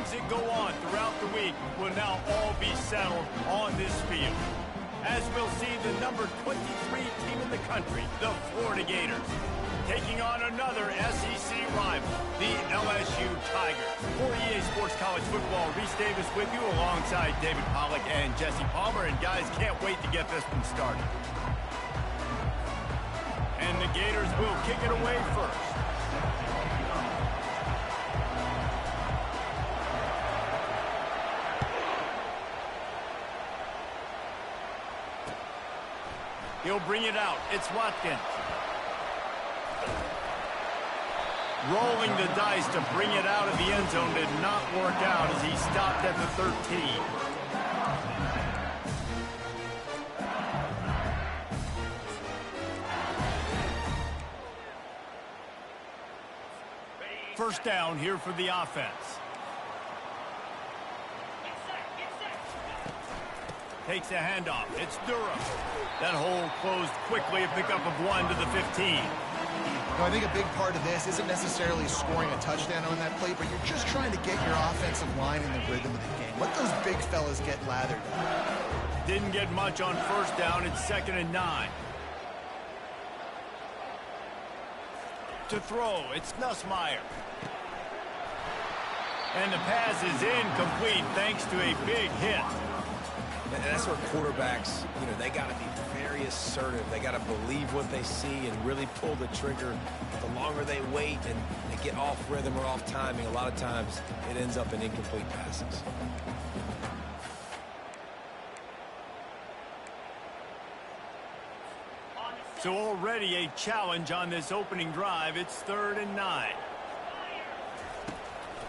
games that go on throughout the week will now all be settled on this field. As we'll see the number 23 team in the country, the Florida Gators, taking on another SEC rival, the LSU Tigers. For EA Sports College Football, Reese Davis with you alongside David Pollack and Jesse Palmer. And guys, can't wait to get this one started. And the Gators will kick it away first. He'll bring it out. It's Watkins. Rolling the dice to bring it out of the end zone did not work out as he stopped at the 13. First down here for the offense. Takes a handoff. It's Durham. That hole closed quickly, a pickup of 1 to the 15. No, I think a big part of this isn't necessarily scoring a touchdown on that play, but you're just trying to get your offensive line in the rhythm of the game. Let those big fellas get lathered. Didn't get much on first down. It's 2nd and 9. To throw, it's Nussmeier. And the pass is incomplete thanks to a big hit. And that's where quarterbacks, they got to be very assertive. They got to believe what they see and really pull the trigger. The longer they wait and they get off rhythm or off timing, a lot of times it ends up in incomplete passes. So already a challenge on this opening drive. It's 3rd and 9.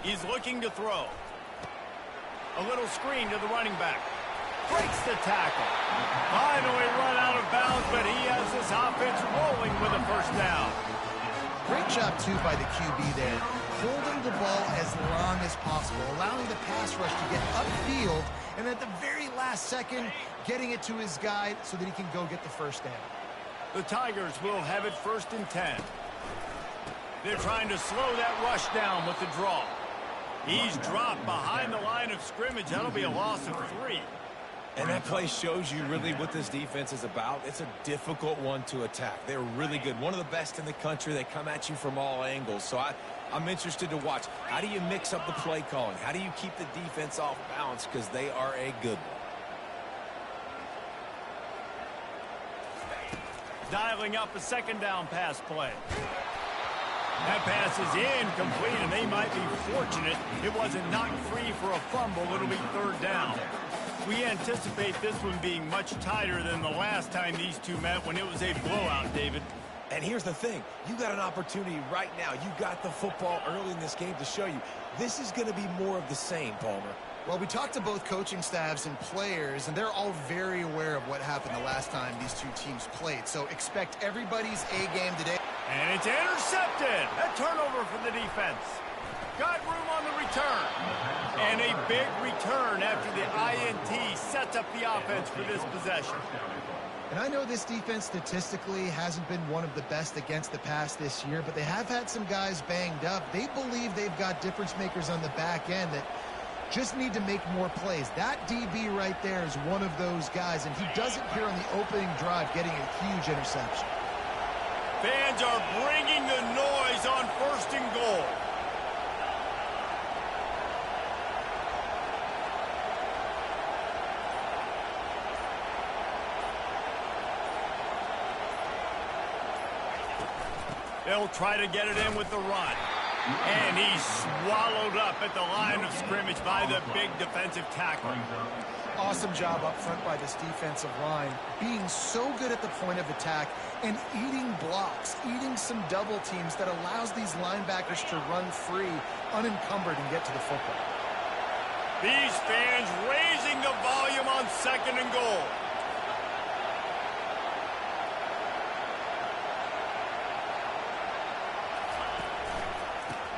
He's looking to throw. A little screen to the running back. Breaks the tackle. Finally run out of bounds, but he has this offense rolling with a first down. Great job, too, by the QB there. Holding the ball as long as possible, allowing the pass rush to get upfield, and at the very last second, getting it to his guy so that he can go get the first down. The Tigers will have it 1st and 10. They're trying to slow that rush down with the draw. He's dropped behind the line of scrimmage. That'll be a loss of 3. And that play shows you really what this defense is about. It's a difficult one to attack. They're really good. One of the best in the country. They come at you from all angles. So I'm interested to watch. How do you mix up the play calling? How do you keep the defense off balance? Because they are a good one. Dialing up a 2nd down pass play. That pass is incomplete, and they might be fortunate it wasn't knocked free for a fumble. It'll be 3rd down. We anticipate this one being much tighter than the last time these two met when it was a blowout, David. And here's the thing. You got an opportunity right now. You got the football early in this game to show you. This is going to be more of the same, Palmer. Well, we talked to both coaching staffs and players, and they're all very aware of what happened the last time these two teams played. So expect everybody's A game today. And it's intercepted. A turnover for the defense. Got room on the return. And a big return after the INT sets up the offense for this possession. And I know this defense statistically hasn't been one of the best against the pass this year, but they have had some guys banged up. They believe they've got difference makers on the back end that just need to make more plays. That DB right there is one of those guys, and he does it here on the opening drive, getting a huge interception. Fans are bringing the noise on 1st and goal. They'll try to get it in with the run. And he's swallowed up at the line of scrimmage by the big defensive tackle. Awesome job up front by this defensive line, being so good at the point of attack and eating blocks, eating some double teams that allows these linebackers to run free, unencumbered, and get to the football. These fans raising the volume on 2nd and goal.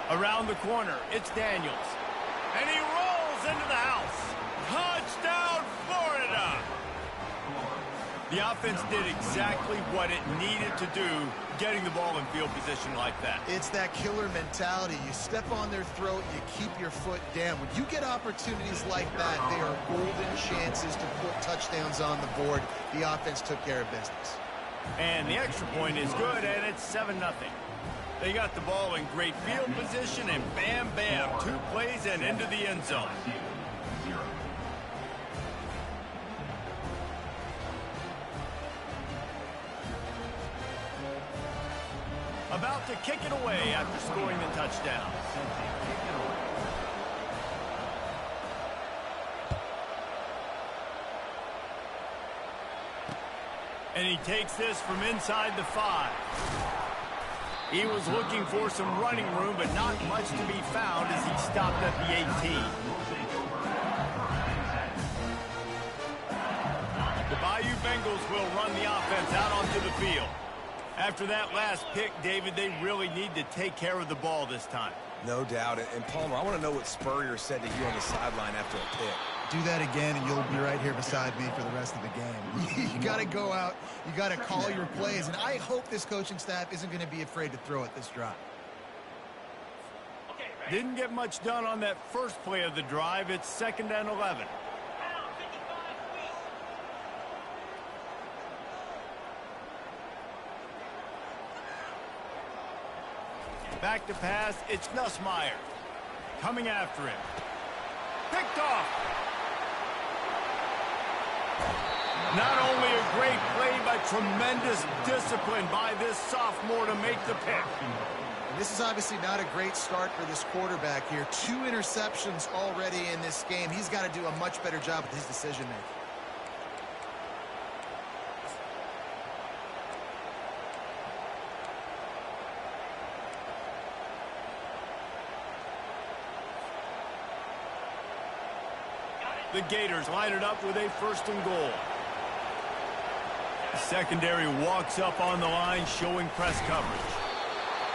Around the corner, it's Daniels. And he rolls into the house. Touchdown, Florida! The offense did exactly what it needed to do, getting the ball in field position like that. It's that killer mentality. You step on their throat, you keep your foot down. When you get opportunities like that, they are golden chances to put touchdowns on the board. The offense took care of business. And the extra point is good, and it's 7-0. They got the ball in great field position, and bam, bam, 2 plays and into the end zone. About to kick it away after scoring the touchdown. And he takes this from inside the 5. He was looking for some running room, but not much to be found as he stopped at the 18. The Bayou Bengals will run the offense out onto the field. After that last pick, David, they really need to take care of the ball this time. No doubt. And Palmer, I want to know what Spurrier said to you on the sideline after a pick. Do that again, and you'll be right here beside me for the rest of the game. You got to go out. You got to call your plays, and I hope this coaching staff isn't going to be afraid to throw it this drive. Didn't get much done on that first play of the drive. It's 2nd and 11. Back to pass, it's Nussmeier. Coming after him. Picked off. Not only a great play, but tremendous discipline by this sophomore to make the pick. And this is obviously not a great start for this quarterback here. 2 interceptions already in this game. He's got to do a much better job with his decision-making. The Gators line it up with a 1st and goal. The secondary walks up on the line, showing press coverage.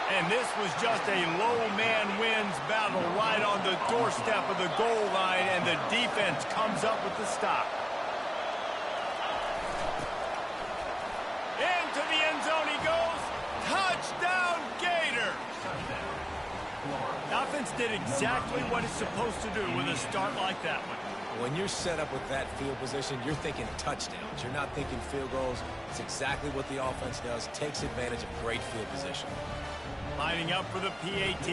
And this was just a low man wins battle right on the doorstep of the goal line, and the defense comes up with the stop. Into the end zone he goes. Touchdown, Gators! The offense did exactly what it's supposed to do with a start like that one. When you're set up with that field position, you're thinking touchdowns. You're not thinking field goals. It's exactly what the offense does. Takes advantage of great field position. Lining up for the PAT.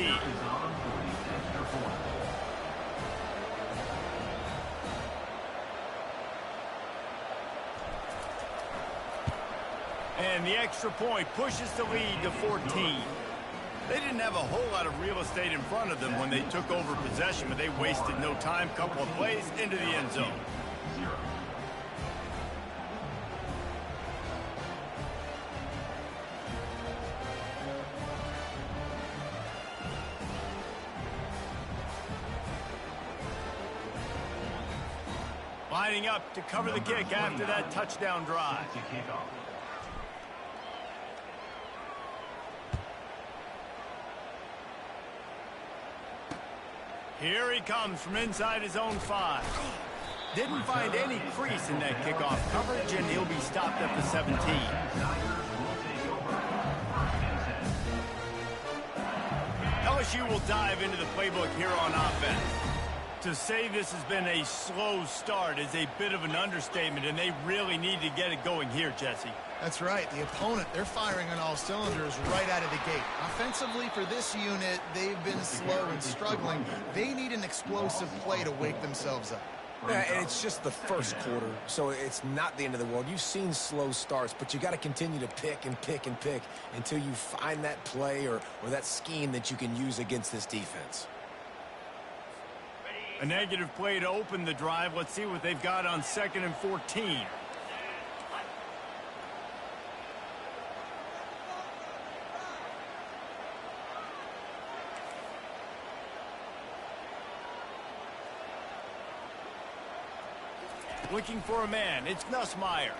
And the extra point pushes the lead to 14. They didn't have a whole lot of real estate in front of them when they took over possession, but they wasted no time. Couple of plays into the end zone. Lining up to cover the kick after that touchdown drive. Here he comes from inside his own 5. Didn't find any crease in that kickoff coverage, and he'll be stopped at the 17. LSU will dive into the playbook here on offense. To say this has been a slow start is a bit of an understatement, and they really need to get it going here, Jesse. That's right. The opponent, they're firing on all cylinders right out of the gate. Offensively, for this unit, they've been slow and struggling. They need an explosive play to wake themselves up. Yeah, and it's just the first quarter, so it's not the end of the world. You've seen slow starts, but you got to continue to pick and pick and pick until you find that play or that scheme that you can use against this defense. A negative play to open the drive. Let's see what they've got on 2nd and 14. Looking for a man. It's Nussmeier.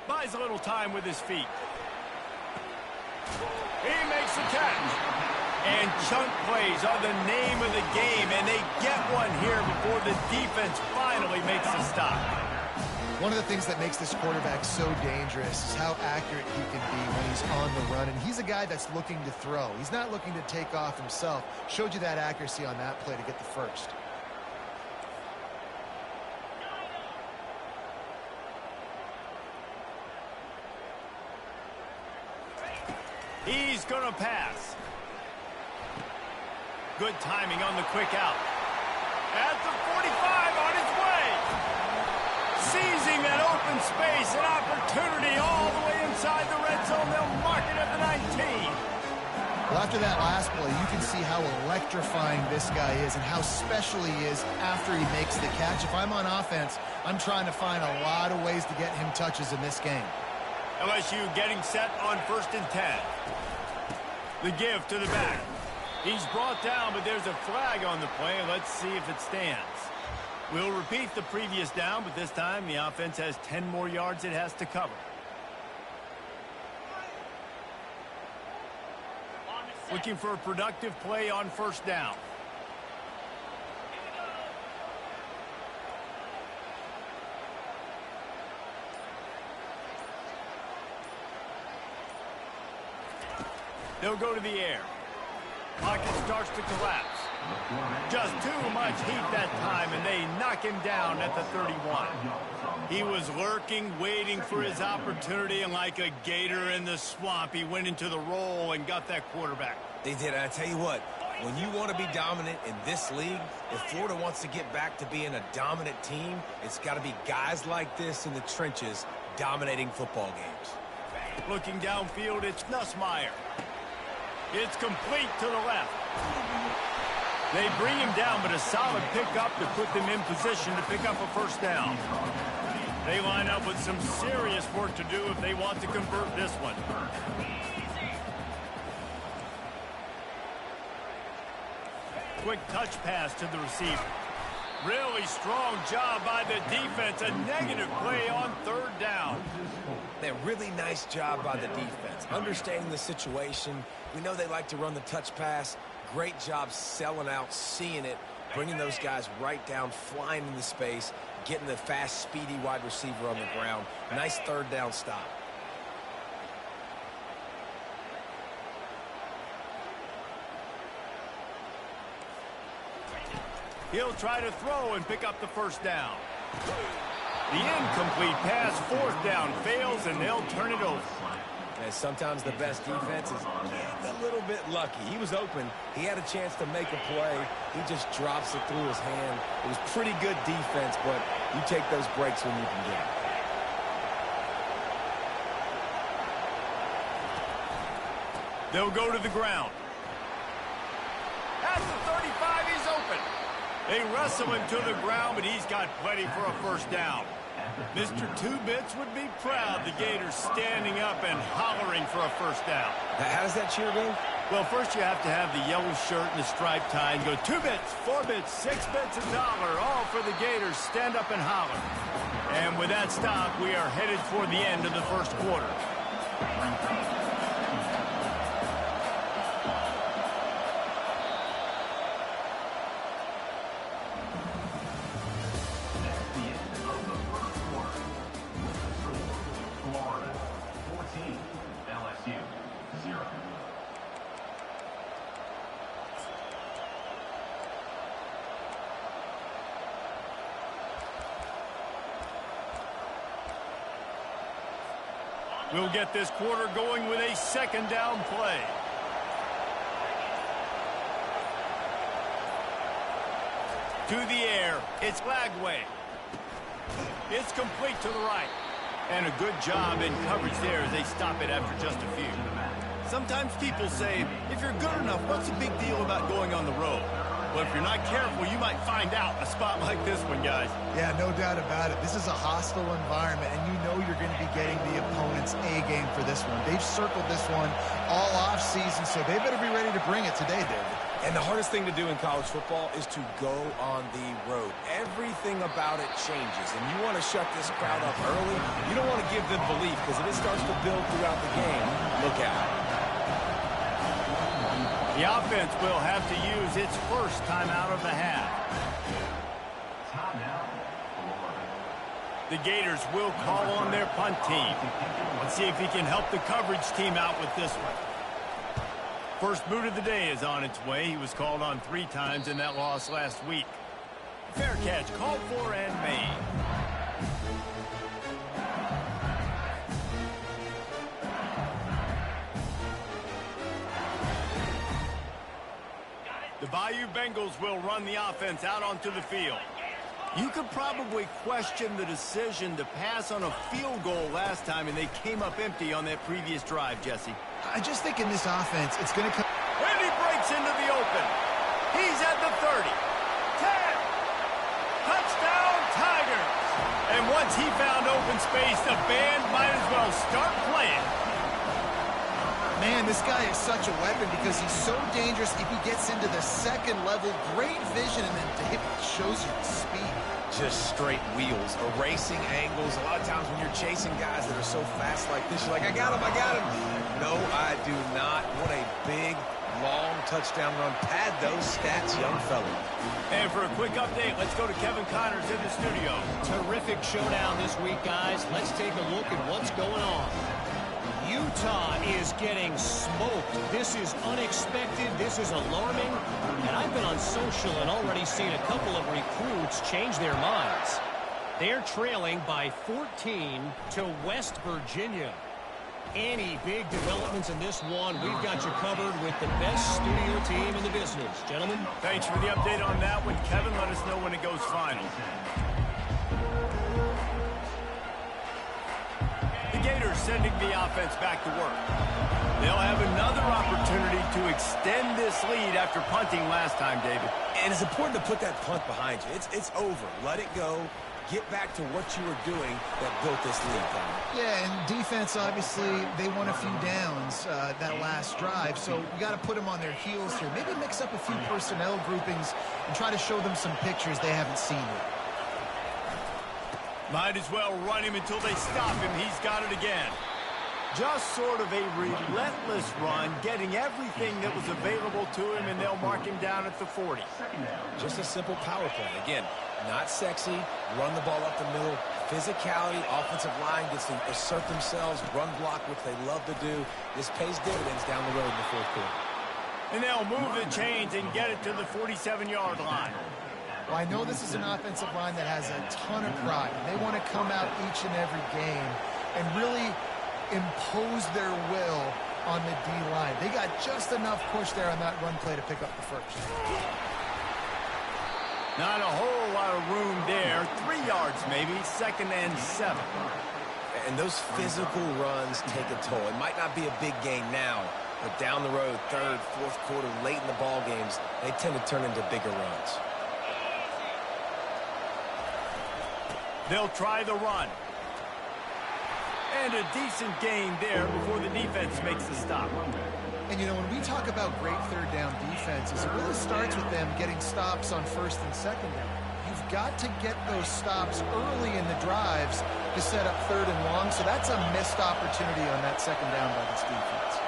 Buys a little time with his feet. He makes a catch. And chunk plays are the name of the game, and they get one here before the defense finally makes a stop. One of the things that makes this quarterback so dangerous is how accurate he can be when he's on the run. And he's a guy that's looking to throw. He's not looking to take off himself. Showed you that accuracy on that play to get the first. He's going to pass. Good timing on the quick out. At the 45 on his way. Seizing that open space, an opportunity all the way inside the red zone. They'll mark it at the 19. Well, after that last play, you can see how electrifying this guy is and how special he is after he makes the catch. If I'm on offense, I'm trying to find a lot of ways to get him touches in this game. LSU getting set on 1st and 10. The give to the back. He's brought down, but there's a flag on the play. Let's see if it stands. We'll repeat the previous down, but this time the offense has 10 more yards it has to cover. Looking for a productive play on 1st down. They'll go to the air. Pocket starts to collapse. Just too much heat that time, and they knock him down at the 31. He was lurking, waiting for his opportunity, and like a gator in the swamp, he went into the roll and got that quarterback. They did. And I tell you what, when you want to be dominant in this league, if Florida wants to get back to being a dominant team, it's got to be guys like this in the trenches dominating football games. Looking downfield, it's Nussmeier. It's complete to the left. They bring him down, but a solid pickup to put them in position to pick up a 1st down. They line up with some serious work to do if they want to convert this one. Quick touch pass to the receiver. Really strong job by the defense. A negative play on 3rd down. A really nice job by the defense, understanding the situation. We know they like to run the touch pass. Great job selling out, seeing it, bringing those guys right down, flying into space, getting the fast, speedy wide receiver on the ground. Nice 3rd down stop. He'll try to throw and pick up the 1st down. The incomplete pass, 4th down, fails, and they'll turn it over. And sometimes the best defense is a little bit lucky. He was open. He had a chance to make a play. He just drops it through his hand. It was pretty good defense, but you take those breaks when you can get them. They'll go to the ground. At the 35, he's open. They wrestle him to the ground, but he's got plenty for a 1st down. Mr. Two-Bits would be proud. The Gators standing up and hollering for a 1st down. How does that cheer go? Well, first you have to have the yellow shirt and the striped tie and go 2 bits, 4 bits, 6 bits, $1, all for the Gators. Stand up and holler. And with that stop, we are headed for the end of the 1st quarter. We'll get this quarter going with a 2nd down play. To the air, it's Lagway. It's complete to the right. And a good job in coverage there as they stop it after just a few. Sometimes people say, if you're good enough, what's the big deal about going on the road? Well, if you're not careful, you might find out a spot like this one, guys. Yeah, no doubt about it. This is a hostile environment, and you know you're going to be getting the opponent's A-game for this one. They've circled this one all off-season, so they better be ready to bring it today, David. And the hardest thing to do in college football is to go on the road. Everything about it changes, and you want to shut this crowd up early. You don't want to give them belief, because if it starts to build throughout the game, look out. The offense will have to use its first timeout of the half. The Gators will call on their punt team. Let's see if he can help the coverage team out with this one. First boot of the day is on its way. He was called on 3 times in that loss last week. Fair catch called for and made. The Bayou Bengals will run the offense out onto the field. You could probably question the decision to pass on a field goal last time, and they came up empty on that previous drive, Jesse. I just think in this offense, it's going to come. And he breaks into the open. He's at the 30. 10. Touchdown, Tigers. And once he found open space, the band might as well start playing. Man, this guy is such a weapon because he's so dangerous if he gets into the second level. Great vision, and then David shows you the speed. Just straight wheels, erasing angles. A lot of times when you're chasing guys that are so fast like this, you're like, I got him, I got him. No, I do not. What a big, long touchdown run. Pad those stats, young fella. And for a quick update, let's go to Kevin Connors in the studio. Terrific showdown this week, guys. Let's take a look at what's going on. Utah is getting smoked. This is unexpected. This is alarming. And I've been on social and already seen a couple of recruits change their minds. They're trailing by 14 to West Virginia. Any big developments in this one, we've got you covered with the best studio team in the business. Gentlemen. Thanks for the update on that one, Kevin. Let us know when it goes final. The Gators sending the offense back to work. They'll have another opportunity to extend this lead after punting last time, David. And it's important to put that punt behind you. It's over. Let it go. Get back to what you were doing that built this lead, Tom. Yeah, and defense, obviously, they won a few downs that last drive, so you got to put them on their heels here. Maybe mix up a few personnel groupings and try to show them some pictures they haven't seen yet. Might as well run him until they stop him. He's got it again. Just sort of a relentless run, getting everything that was available to him, and they'll mark him down at the 40. Just a simple power play. Again, not sexy, run the ball up the middle, physicality, offensive line gets to assert themselves, run block, which they love to do. This pays dividends down the road in the fourth quarter. And they'll move the chains and get it to the 47-yard line. Well, I know this is an offensive line that has a ton of pride. They want to come out each and every game and really impose their will on the D-line. They got just enough push there on that run play to pick up the first. Not a whole lot of room there. 3 yards maybe, 2nd and 7. And those physical runs take a toll. It might not be a big gain now, but down the road, 3rd, 4th quarter, late in the ball games, they tend to turn into bigger runs. They'll try the run. And a decent gain there before the defense makes the stop. And, you know, when we talk about great third down defenses, it really starts with them getting stops on 1st and 2nd down. You've got to get those stops early in the drives to set up 3rd and long, so that's a missed opportunity on that 2nd down by this defense.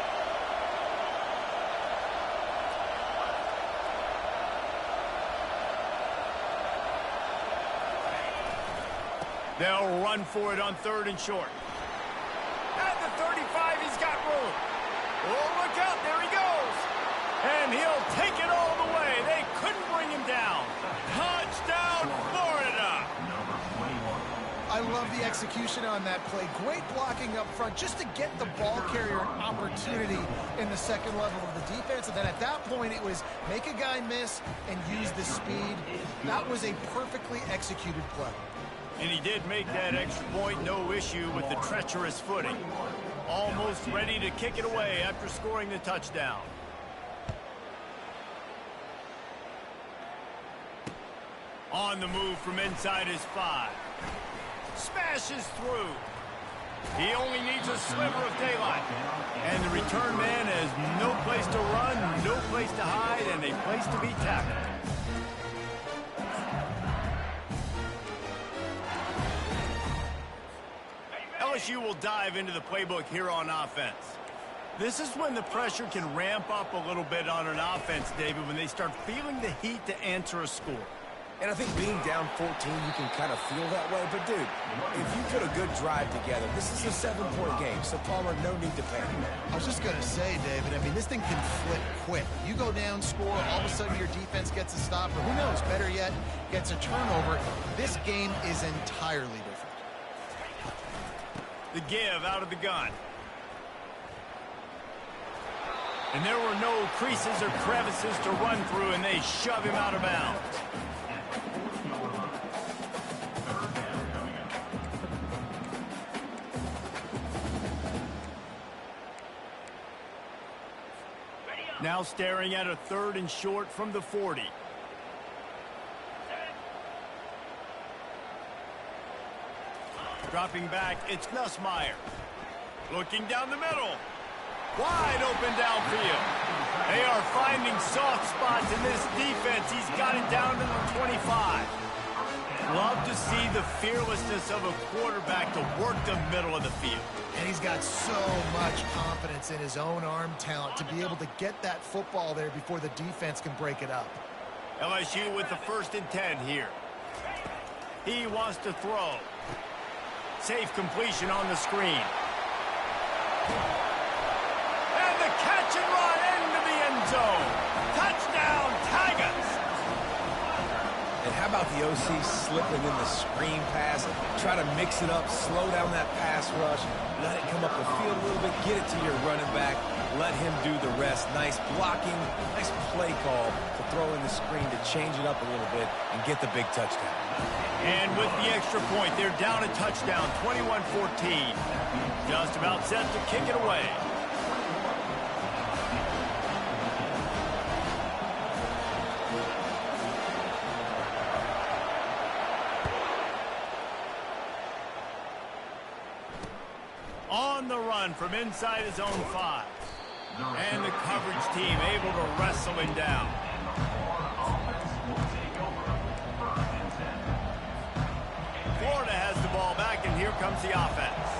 They'll run for it on 3rd and short. At the 35, he's got room. Oh, look out, there he goes. And he'll take it all the way. They couldn't bring him down. Touchdown, Florida. I love the execution on that play. Great blocking up front just to get the ball carrier an opportunity in the 2nd level of the defense. And then at that point, it was make a guy miss and use the speed. That was a perfectly executed play. And he did make that extra point, no issue with the treacherous footing. Almost ready to kick it away after scoring the touchdown. On the move from inside his 5. Smashes through. He only needs a sliver of daylight. And the return man has no place to run, no place to hide, and a place to be tackled. LSU will dive into the playbook here on offense. This is when the pressure can ramp up a little bit on an offense, David, when they start feeling the heat to answer a score. And I think being down 14, you can kind of feel that way. But, dude, if you put a good drive together, this is a 7-point game. So, Palmer, no need to panic. I was just going to say, David, I mean, this thing can flip quick. You go down, score, all of a sudden your defense gets a stop, or who knows, better yet, gets a turnover. This game is entirely different. The give out of the gun. And there were no creases or crevices to run through, and they shove him out of bounds. Now staring at a 3rd and short from the 40. Dropping back, it's Nussmeier. Looking down the middle. Wide open downfield. They are finding soft spots in this defense. He's got it down to the 25. Love to see the fearlessness of a quarterback to work the middle of the field. And he's got so much confidence in his own arm talent to be able to get that football there before the defense can break it up. LSU with the 1st and 10 here. He wants to throw. Safe completion on the screen. And the catch and run into the end zone. Touchdown, Tigers! And how about the OC slipping in the screen pass? Try to mix it up, slow down that pass rush, let it come up the field a little bit, get it to your running back, let him do the rest. Nice blocking, nice play call to throw in the screen to change it up a little bit and get the big touchdown. And with the extra point, they're down a touchdown, 21-14. Just about set to kick it away. On the run from inside his own 5. And the coverage team able to wrestle him down. Florida has the ball back, and here comes the offense.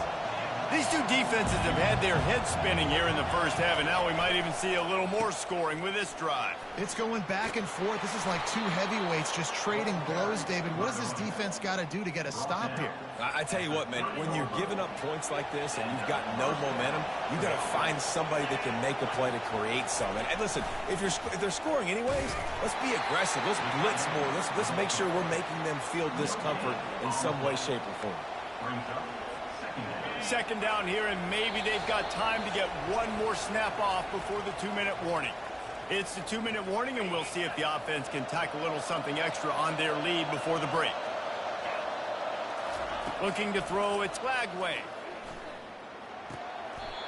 These two defenses have had their heads spinning here in the first half, and now we might even see a little more scoring with this drive. It's going back and forth. This is like two heavyweights just trading blows, David. What does this defense got to do to get a stop here? I tell you what, man, when you're giving up points like this and you've got no momentum, you got to find somebody that can make a play to create something. And listen, if they're scoring anyways, let's be aggressive. Let's blitz more. Let's make sure we're making them feel discomfort in some way, shape, or form. 2nd down here, and maybe they've got time to get one more snap off before the 2-minute warning. It's the 2-minute warning, and we'll see if the offense can tack a little something extra on their lead before the break. Looking to throw, it's Lagway.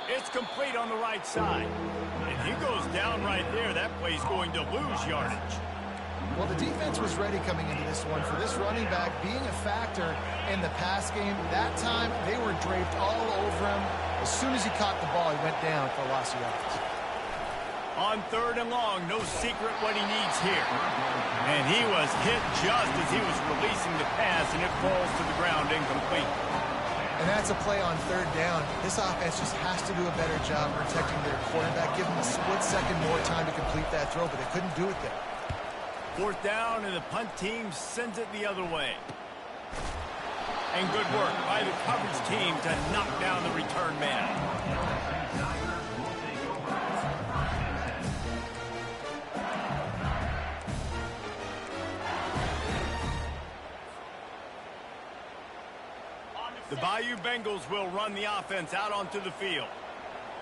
It's complete on the right side. And he goes down right there. That play's going to lose yardage. Well, the defense was ready coming into this one for this running back being a factor in the pass game. That time, they were draped all over him. As soon as he caught the ball, he went down for a loss of yards. On 3rd and long, no secret what he needs here. And he was hit just as he was releasing the pass, and it falls to the ground incomplete. And that's a play on 3rd down. This offense just has to do a better job protecting their quarterback, give him a split second more time to complete that throw, but they couldn't do it there. 4th down, and the punt team sends it the other way. And good work by the coverage team to knock down the return man. The Bayou Bengals will run the offense out onto the field.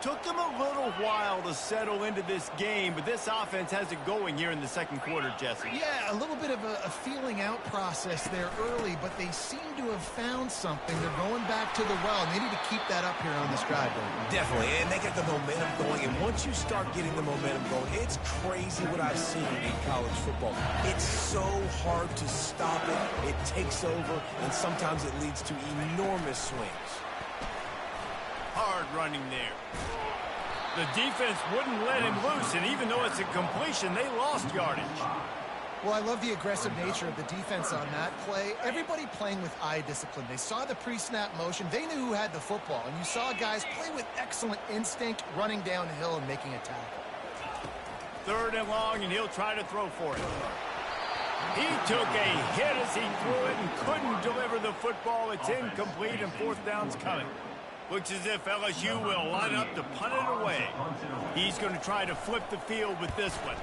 Took them a little while to settle into this game, but this offense has it going here in the 2nd quarter, Jesse. Yeah, a little bit of a feeling out process there early, but they seem to have found something. They're going back to the well, and they need to keep that up here on this drive. Definitely, and they get the momentum going, and once you start getting the momentum going, it's crazy what I've seen in college football. It's so hard to stop it. It takes over, and sometimes it leads to enormous swings. Hard running there. The defense wouldn't let him loose, and even though it's a completion, they lost yardage. Well, I love the aggressive nature of the defense on that play. Everybody playing with eye discipline. They saw the pre-snap motion. They knew who had the football, and you saw guys play with excellent instinct, running downhill and making a tackle. 3rd and long, and he'll try to throw for it. He took a hit as he threw it and couldn't deliver the football. It's incomplete, and fourth down's coming. Looks as if LSU will line up to punt it away. He's going to try to flip the field with this one.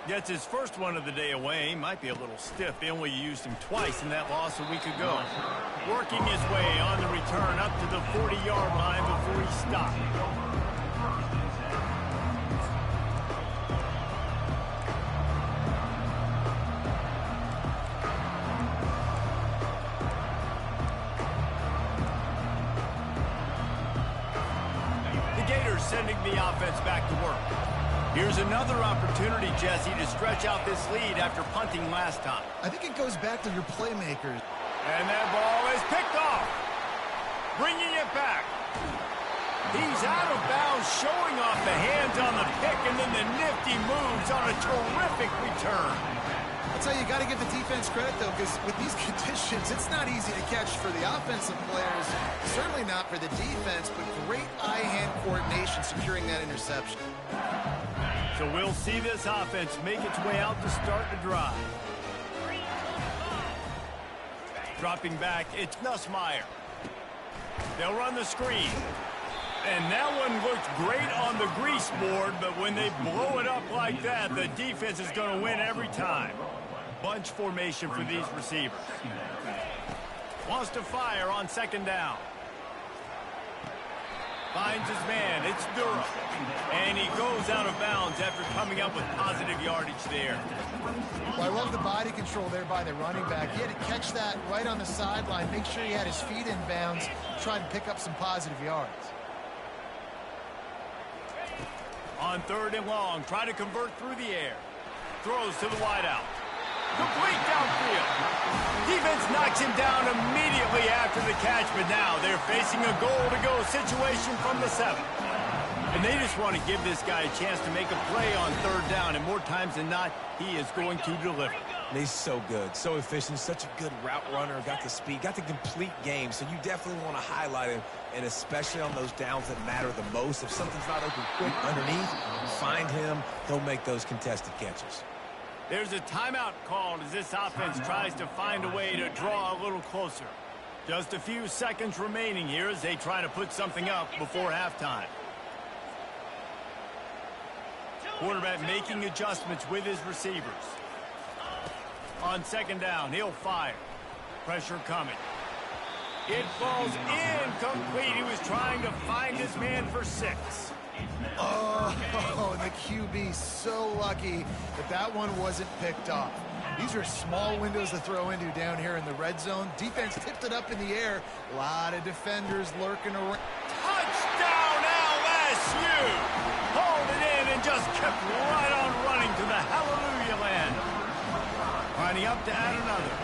Gets his first one of the day away. He might be a little stiff. They only used him twice in that loss a week ago. Working his way on the return up to the 40-yard line before he stopped. Sending the offense back to work. Here's another opportunity, Jesse, to stretch out this lead after punting last time. I think it goes back to your playmakers. And that ball is picked off. Bringing it back. He's out of bounds, showing off the hands on the pick, and then the nifty moves on a terrific return. That's how you got to give the defense credit, though, because with these conditions, it's not easy to catch for the offensive players. Certainly not for the defense, but great eye-hand coordination securing that interception. So we'll see this offense make its way out to start the drive. Dropping back, it's Nussmeier. They'll run the screen. And that one looked great on the grease board, but when they blow it up like that, the defense is going to win every time. Bunch formation for these receivers. Wants to fire on second down. Finds his man. It's Durham. And he goes out of bounds after coming up with positive yardage there. Well, I love the body control there by the running back. He had to catch that right on the sideline, make sure he had his feet in bounds, try to pick up some positive yards. On third and long, try to convert through the air. Throws to the wideout. Complete downfield. Defense knocks him down immediately after the catch, but now they're facing a goal-to-go situation from the 7. And they just want to give this guy a chance to make a play on third down, and more times than not, he is going to deliver. He's so good, so efficient, such a good route runner, got the speed, got the complete game, so you definitely want to highlight him, and especially on those downs that matter the most. If something's not open quick underneath, find him, he'll make those contested catches. There's a timeout called as this offense tries to find a way to draw a little closer. Just a few seconds remaining here as they try to put something up before halftime. Quarterback making adjustments with his receivers. On second down, he'll fire. Pressure coming. It falls incomplete. He was trying to find his man for 6. Oh, and the QB so lucky that that one wasn't picked off. These are small windows to throw into down here in the red zone. Defense tipped it up in the air. A lot of defenders lurking around. Touchdown LSU! Hauled it in and just kept right on running to the hallelujah land. Lining up to add another.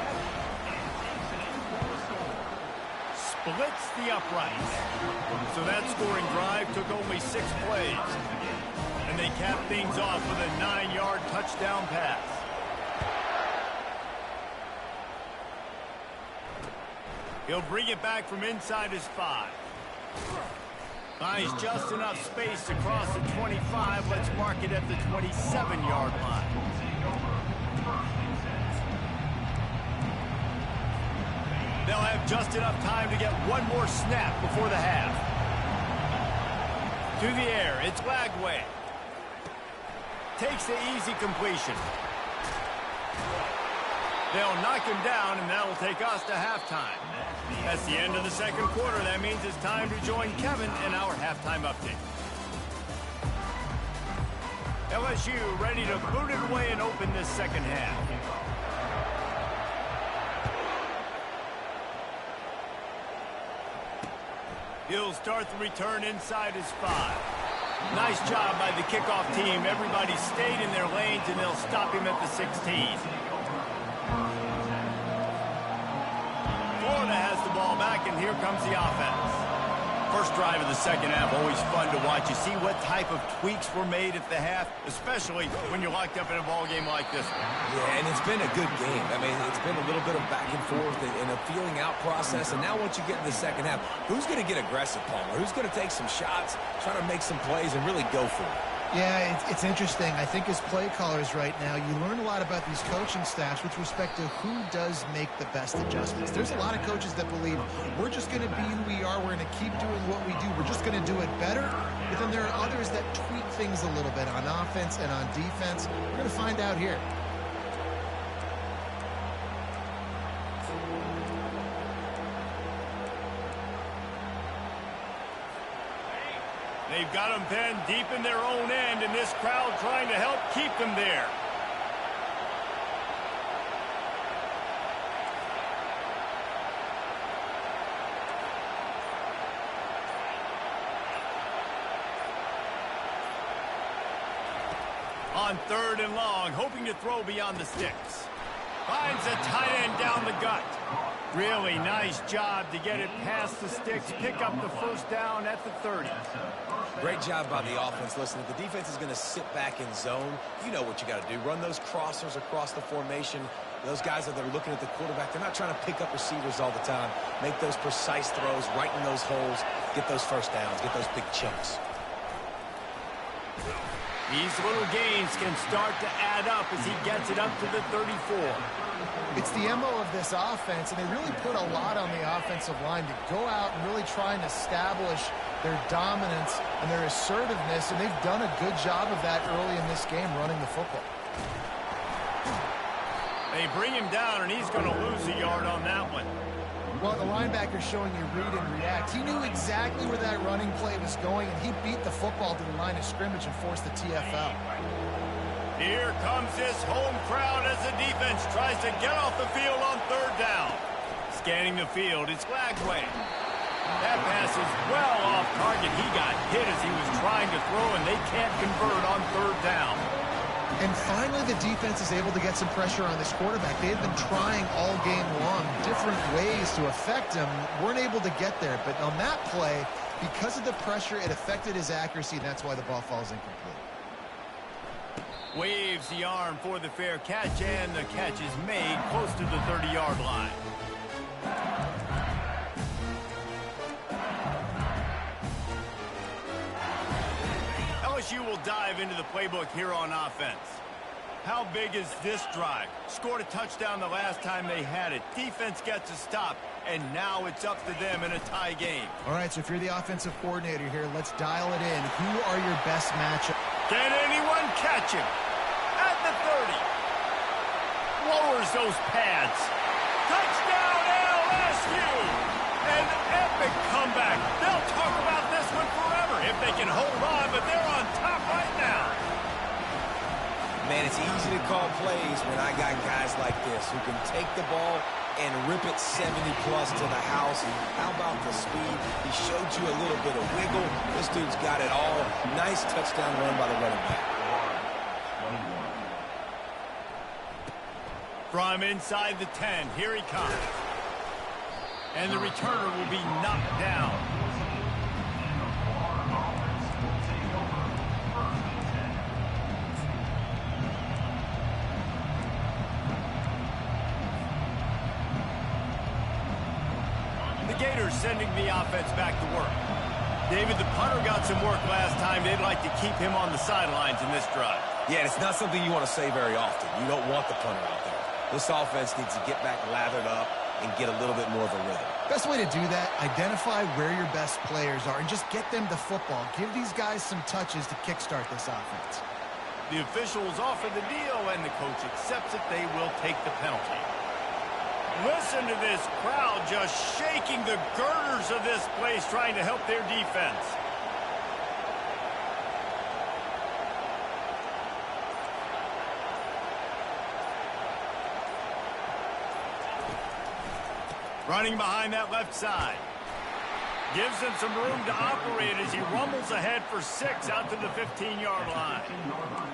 Splits the uprights. So that scoring drive took only 6 plays. And they capped things off with a 9-yard touchdown pass. He'll bring it back from inside his 5. Finds just enough space to cross the 25. Let's mark it at the 27-yard line. They'll have just enough time to get one more snap before the half. To the air, it's Lagway. Takes the easy completion. They'll knock him down, and that'll take us to halftime. That's the end of the second quarter. That means it's time to join Kevin in our halftime update. LSU ready to boot it away and open this second half. He'll start the return inside his 5. Nice job by the kickoff team. Everybody stayed in their lanes, and they'll stop him at the 16. Florida has the ball back, and here comes the offense. First drive of the second half, always fun to watch. You see what type of tweaks were made at the half, especially when you're locked up in a ball game like this one. Yeah, and it's been a good game. I mean, it's been a little bit of back and forth and a feeling out process. And now once you get in the second half, who's going to get aggressive, Palmer? Who's going to take some shots, try to make some plays, and really go for it? Yeah, it's interesting. I think as play callers right now, you learn a lot about these coaching staffs with respect to who does make the best adjustments. There's a lot of coaches that believe we're just going to be who we are. We're going to keep doing what we do. We're just going to do it better. But then there are others that tweak things a little bit on offense and on defense. We're going to find out here. They've got them pinned deep in their own end, and this crowd trying to help keep them there. On 3rd and long, hoping to throw beyond the sticks. Finds a tight end down the gut. Really nice job to get it past the sticks, pick up the first down at the 30. Great job by the offense. Listen, if the defense is going to sit back in zone, you know what you got to do. Run those crossers across the formation. Those guys that are looking at the quarterback, they're not trying to pick up receivers all the time. Make those precise throws, right in those holes, get those first downs, get those big chunks. These little gains can start to add up as he gets it up to the 34. It's the MO of this offense, and they really put a lot on the offensive line to go out and really try and establish their dominance and their assertiveness, and they've done a good job of that early in this game running the football. They bring him down, and he's going to lose a yard on that one. Well, the linebacker's showing you read and react. He knew exactly where that running play was going, and he beat the football to the line of scrimmage and forced the TFL. Here comes this home crowd as the defense tries to get off the field on 3rd down. Scanning the field, it's Flagway. That pass is well off target. He got hit as he was trying to throw, and they can't convert on 3rd down. And finally, the defense is able to get some pressure on this quarterback. They've been trying all game long different ways to affect him. Weren't able to get there. But on that play, because of the pressure, it affected his accuracy, and that's why the ball falls incomplete. Waves the arm for the fair catch, and the catch is made close to the 30-yard line. LSU will dive into the playbook here on offense. How big is this drive? Scored a touchdown the last time they had it. Defense gets a stop, and now it's up to them in a tie game. All right, so if you're the offensive coordinator here, let's dial it in. Who are your best matchup? Can anyone catch him? At the 30. Lowers those pads. Touchdown LSU! An epic comeback. They'll talk about this one forever if they can hold on, but they're on top right now. Man, it's easy to call plays when I got guys like this who can take the ball and rip it 70-plus to the house. How about the speed? He showed you a little bit of wiggle. This dude's got it all. Nice touchdown run by the running back. From inside the 10, here he comes. And the returner will be knocked down. The Gators sending the offense back to work. David, the punter got some work last time. They'd like to keep him on the sidelines in this drive. Yeah, it's not something you want to say very often. You don't want the punter out there. This offense needs to get back lathered up and get a little bit more of a rhythm. Best way to do that, identify where your best players are and just get them the football. Give these guys some touches to kickstart this offense. The officials offer the deal, and the coach accepts it. They will take the penalty. Listen to this crowd just shaking the girders of this place, trying to help their defense. Running behind that left side. Gives him some room to operate as he rumbles ahead for 6 out to the 15-yard line.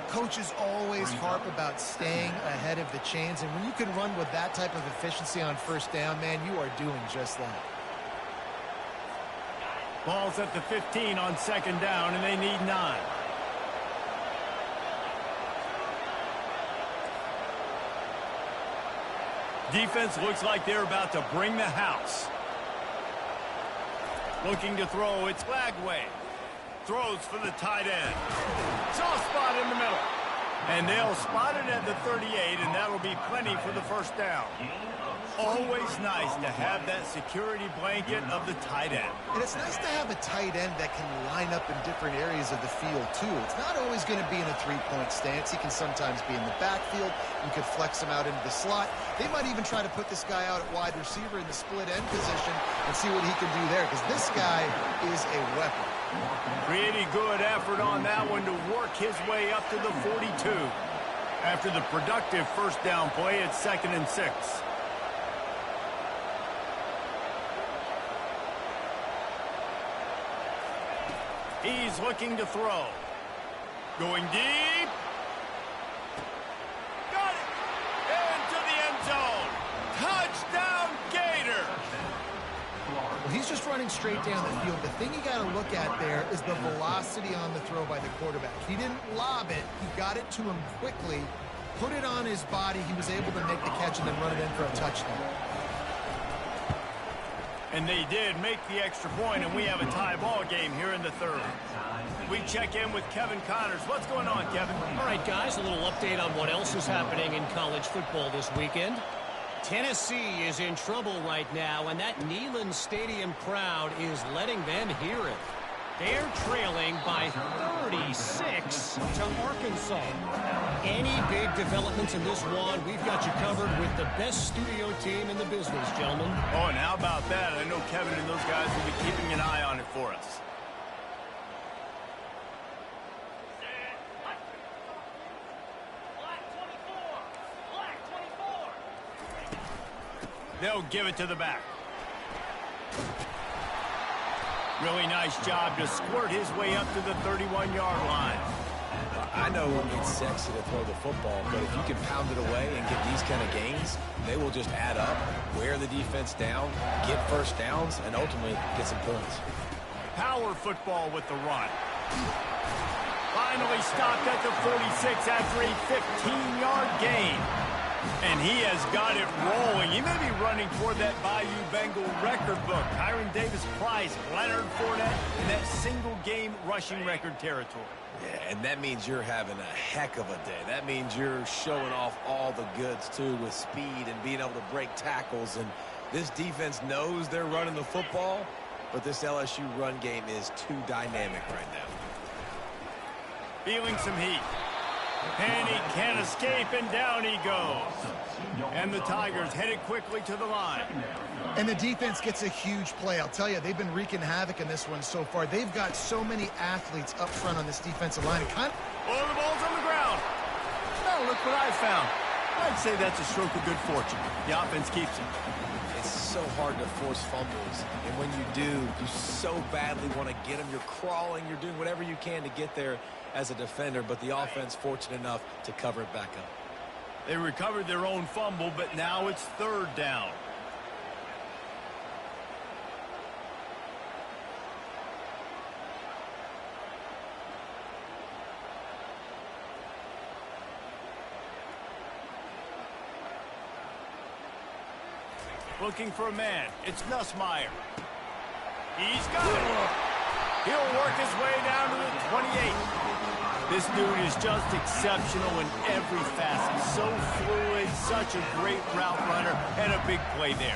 Coaches always harp about staying ahead of the chains, and when you can run with that type of efficiency on 1st down, man, you are doing just that. Ball's at the 15 on 2nd down, and they need 9. Defense looks like they're about to bring the house. Looking to throw, it's Flagway. Throws for the tight end. Soft spot in the middle. And they'll spot it at the 38, and that'll be plenty for the first down. Always nice to have that security blanket of the tight end. And it's nice to have a tight end that can line up in different areas of the field, too. It's not always going to be in a three-point stance. He can sometimes be in the backfield. You could flex him out into the slot. They might even try to put this guy out at wide receiver in the split end position and see what he can do there, because this guy is a weapon. Pretty good effort on that one to work his way up to the 42. After the productive first down play, it's 2nd and 6. He's looking to throw. Going deep. Got it. Into the end zone. Touchdown, Gator. Well, he's just running straight down the field. The thing you got to look at there is the velocity on the throw by the quarterback. He didn't lob it. He got it to him quickly, put it on his body. He was able to make the catch and then run it in for a touchdown. And they did make the extra point, and we have a tie ball game here in the third. We check in with Kevin Connors. What's going on, Kevin? All right, guys, a little update on what else is happening in college football this weekend. Tennessee is in trouble right now, and that Neyland Stadium crowd is letting them hear it. They're trailing by 36 to Arkansas. Any big developments in this one, we've got you covered with the best studio team in the business, gentlemen. Oh, and how about that? I know Kevin and those guys will be keeping an eye on it for us. They'll give it to the back. Really nice job to squirt his way up to the 31-yard line. I know it's sexy to throw the football, but if you can pound it away and get these kind of gains, they will just add up, wear the defense down, get first downs, and ultimately get some points. Power football with the run. Finally stopped at the 46 after a 15-yard gain. And he has got it rolling. He may be running toward that Bayou Bengal record book. Hiram Davis Price, Leonard Fournette, in that single-game rushing record territory. Yeah, and that means you're having a heck of a day. That means you're showing off all the goods, too, with speed and being able to break tackles. And this defense knows they're running the football, but this LSU run game is too dynamic right now. Feeling some heat. And he can't escape, and down he goes. And the Tigers headed quickly to the line. And the defense gets a huge play. I'll tell you, they've been wreaking havoc in this one so far. They've got so many athletes up front on this defensive line. Oh, the ball's on the ground. Oh, look what I found. I'd say that's a stroke of good fortune. The offense keeps it. It's so hard to force fumbles, and when you do, you so badly want to get them. You're crawling, you're doing whatever you can to get there as a defender, but the offense fortunate enough to cover it back up. They recovered their own fumble, but now it's third down. Looking for a man. It's Nussmeier. He's got it. He'll work his way down to the 28. This dude is just exceptional in every facet. So fluid, such a great route runner, and a big play there.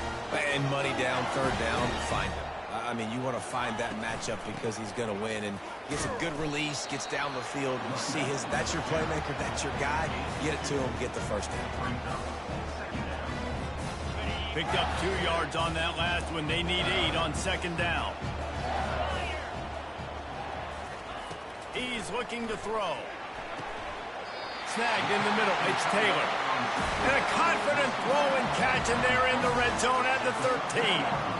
And money down, third down, find him. I mean, you want to find that matchup because he's going to win. And gets a good release, gets down the field. You see that's your playmaker, that's your guy. Get it to him, get the first down. Picked up 2 yards on that last one. They need 8 on second down. He's looking to throw. Snagged in the middle. It's Taylor. And a confident throw and catch, and they're in the red zone at the 13.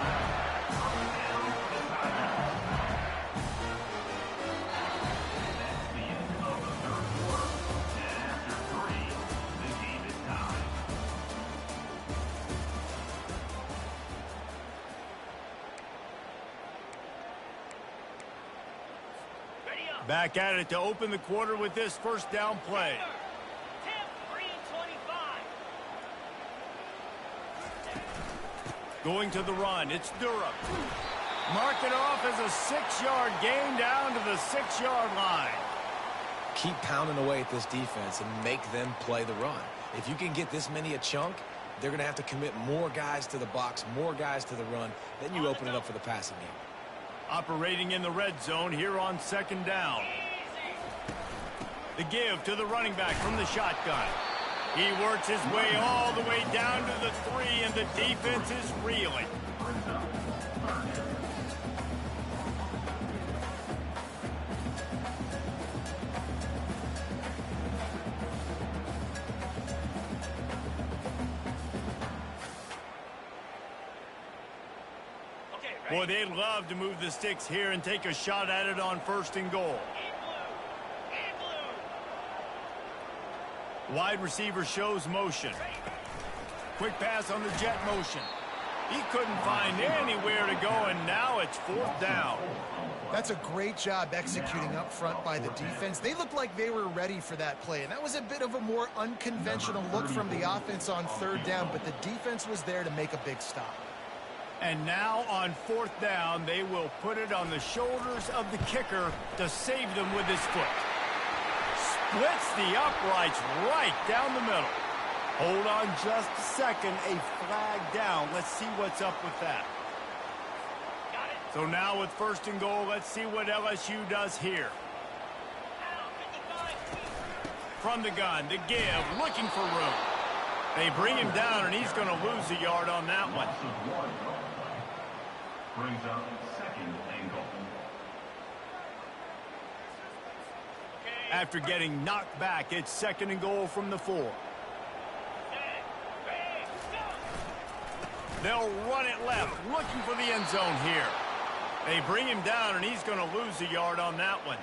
Back at it to open the quarter with this first down play. Going to the run, it's Durham. Mark it off as a 6-yard gain down to the 6-yard line. keep pounding away at this defense and make them play the run. If you can get this many a chunk, they're going to have to commit more guys to the box, more guys to the run. Then you open it up for the passing game. Operating in the red zone here on second down. The give to the running back from the shotgun. He works his way all the way down to the 3, and the defense is reeling. Boy, they'd love to move the sticks here and take a shot at it on 1st and goal. Wide receiver shows motion. Quick pass on the jet motion. He couldn't find anywhere to go, and now it's 4th down. That's a great job executing up front by the defense. They looked like they were ready for that play, and that was a bit of a more unconventional look from the offense on 3rd down, but the defense was there to make a big stop. And now on 4th down, they will put it on the shoulders of the kicker to save them with his foot. Splits the uprights right down the middle. Hold on just a second. A flag down. Let's see what's up with that. So now with 1st and goal, let's see what LSU does here. From the gun, the give, looking for room. They bring him down, and he's going to lose a yard on that one. Brings up 2nd and goal. After getting knocked back, it's 2nd and goal from the 4. They'll run it left, looking for the end zone here. They bring him down, and he's going to lose a yard on that one.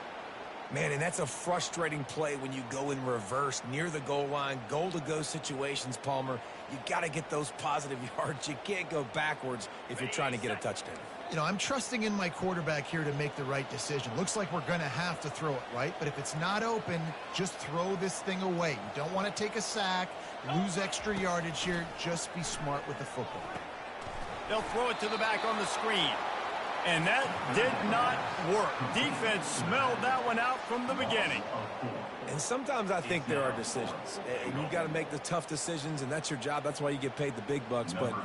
Man, and that's a frustrating play when you go in reverse near the goal line, goal-to-go situations, Palmer. You got to get those positive yards. You can't go backwards if you're trying to get a touchdown. You know, I'm trusting in my quarterback here to make the right decision. Looks like we're going to have to throw it, right? But if it's not open, just throw this thing away. You don't want to take a sack, lose extra yardage here. Just be smart with the football. They'll throw it to the back on the screen. And that did not work. Defense smelled that one out from the beginning. And sometimes I think there are decisions. You've got to make the tough decisions, and that's your job. That's why you get paid the big bucks. But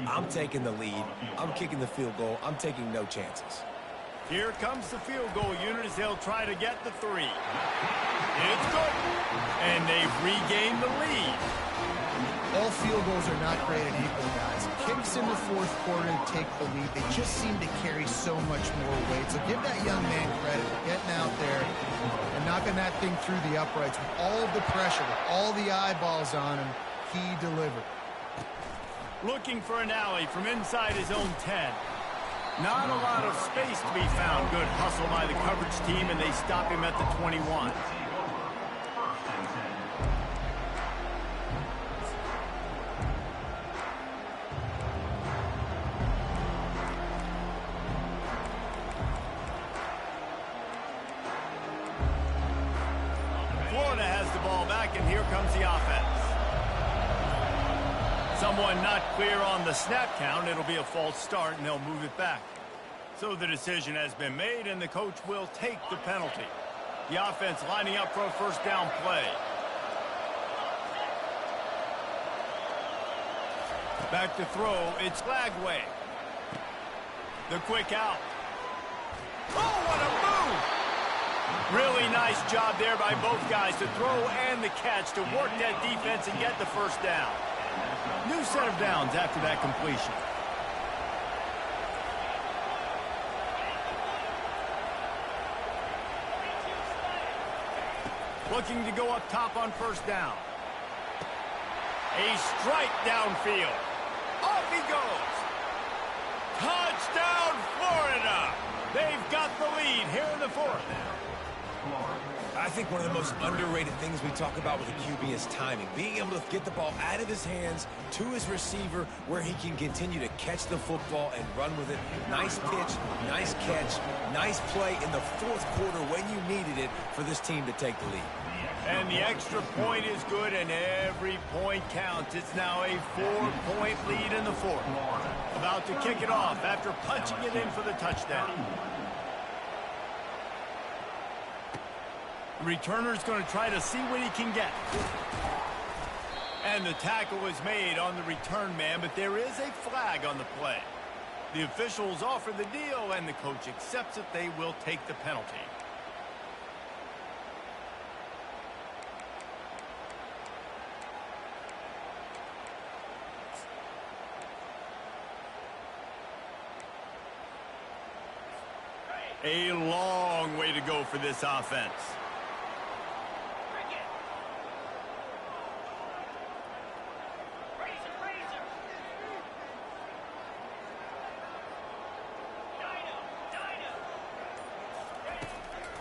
I'm taking the lead. I'm kicking the field goal. I'm taking no chances. Here comes the field goal unit as they'll try to get the 3. It's good. And they've regained the lead. All field goals are not created equal, guys. Kicks in the 4th quarter take the lead. They just seem to carry so much more weight. So give that young man credit for getting out there and knocking that thing through the uprights with all of the pressure, with all the eyeballs on him. He delivered. Looking for an alley from inside his own 10. Not a lot of space to be found. Good hustle by the coverage team, and they stop him at the 21. Florida has the ball back, and here comes the offense. Someone not clear on the snap count. It'll be a false start, and they'll move it back. So the decision has been made, and the coach will take the penalty. The offense lining up for a 1st down play. Back to throw. It's Lagway. The quick out. Oh, what a move! Really nice job there by both guys to throw and the catch to work that defense and get the 1st down. New set of downs after that completion. Looking to go up top on 1st down. A strike downfield. Off he goes. Touchdown, Florida. They've got the lead here in the 4th. I think one of the most underrated things we talk about with a QB is timing. Being able to get the ball out of his hands to his receiver where he can continue to catch the football and run with it. Nice pitch, nice catch, nice play in the 4th quarter when you needed it for this team to take the lead. And the extra point is good, and every point counts. It's now a 4-point lead in the 4th. About to kick it off after punching it in for the touchdown. The returner's going to try to see what he can get. And the tackle was made on the return man, but there is a flag on the play. The officials offer the deal, and the coach accepts it. They will take the penalty. A long way to go for this offense.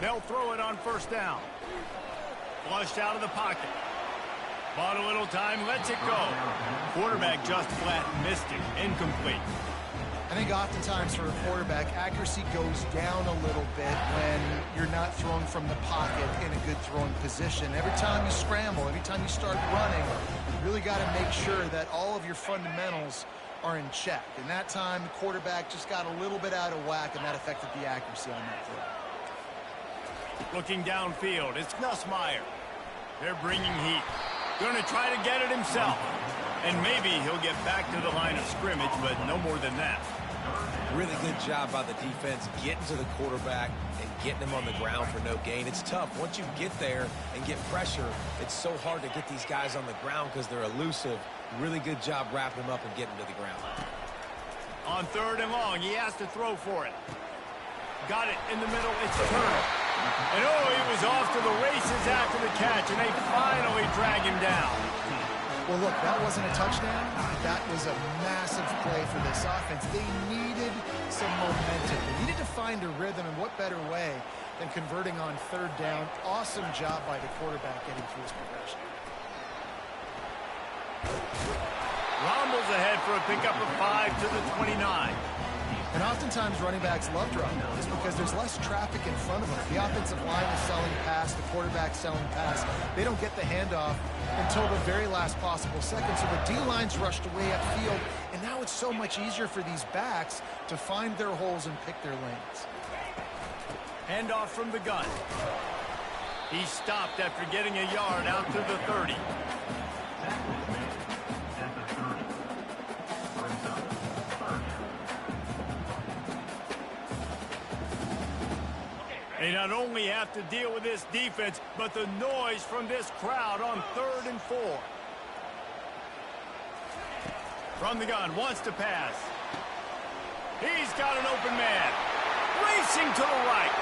They'll throw it on first down. Flushed out of the pocket. Bought a little time, lets it go. Quarterback just flat missed it. Incomplete. I think oftentimes for a quarterback, accuracy goes down a little bit when you're not throwing from the pocket in a good throwing position. Every time you scramble, every time you start running, you really got to make sure that all of your fundamentals are in check. And that time, the quarterback just got a little bit out of whack, and that affected the accuracy on that throw. Looking downfield, it's Nussmeier. They're bringing heat. Going to try to get it himself. And maybe he'll get back to the line of scrimmage, but no more than that. Really good job by the defense getting to the quarterback and getting him on the ground for no gain. It's tough. Once you get there and get pressure, it's so hard to get these guys on the ground because they're elusive. Really good job wrapping him up and getting to the ground. On third and long, he has to throw for it. Got it in the middle. It's Turner. And oh, he was off to the races after the catch, and they finally drag him down. Well, look, that wasn't a touchdown. That was a massive play for this offense. They needed some momentum. They needed to find a rhythm, and what better way than converting on third down. Awesome job by the quarterback getting through his progression. Rommel's ahead for a pickup of 5 to the 29. And oftentimes running backs love drop downs because there's less traffic in front of them. The offensive line is selling pass, the quarterback selling pass. They don't get the handoff until the very last possible second. So the D-line's rushed away upfield, and now it's so much easier for these backs to find their holes and pick their lanes. Handoff from the gun. He stopped after getting a yard out to the 30. They not only have to deal with this defense, but the noise from this crowd on 3rd and 4. From the gun, wants to pass. He's got an open man. Racing to the right.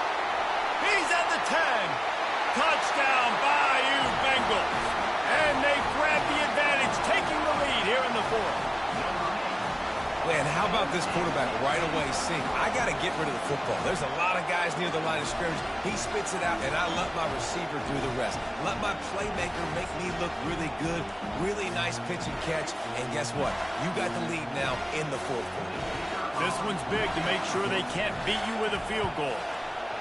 He's at the 10. Touchdown, Bayou Bengals. And they grab the advantage, taking the lead here in the 4th. Man, how about this quarterback right away seeing, I got to get rid of the football. There's a lot of guys near the line of scrimmage. He spits it out, and I let my receiver do the rest. Let my playmaker make me look really good. Really nice pitch and catch. And guess what? You got the lead now in the 4th quarter. This one's big to make sure they can't beat you with a field goal.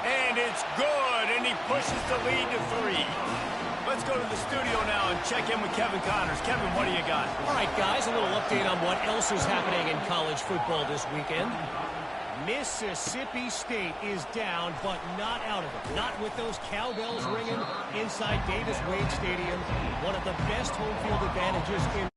And it's good, and he pushes the lead to 3. Let's go to the studio now and check in with Kevin Connors. Kevin, what do you got? All right, guys, a little update on what else is happening in college football this weekend. Mississippi State is down, but not out of it. Not with those cowbells ringing inside Davis-Wade Stadium. One of the best home field advantages in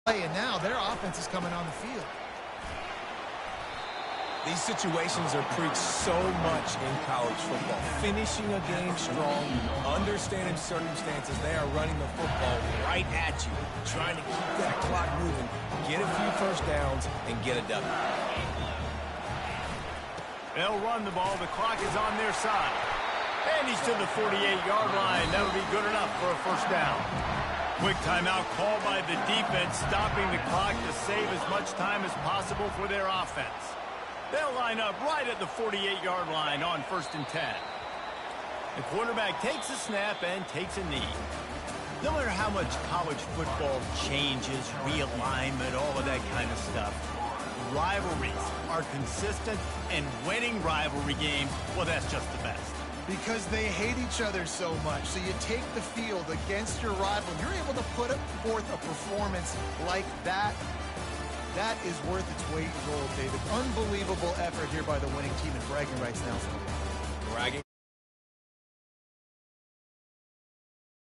And now their offense is coming on the field. These situations are preached so much in college football. Finishing a game strong, understanding circumstances. They are running the football right at you, trying to keep that clock moving, get a few first downs, and get a W. They'll run the ball. The clock is on their side. And he's to the 48-yard line. That'll be good enough for a first down. Quick timeout called by the defense, stopping the clock to save as much time as possible for their offense. They'll line up right at the 48-yard line on 1st and 10. The quarterback takes a snap and takes a knee. No matter how much college football changes, realignment, all of that kind of stuff, rivalries are consistent, and winning rivalry games, well, that's just the best. Because they hate each other so much. So you take the field against your rival. You're able to put forth a performance like that. That is worth its weight in gold, David. Unbelievable effort here by the winning team, and bragging rights now for them. Bragging.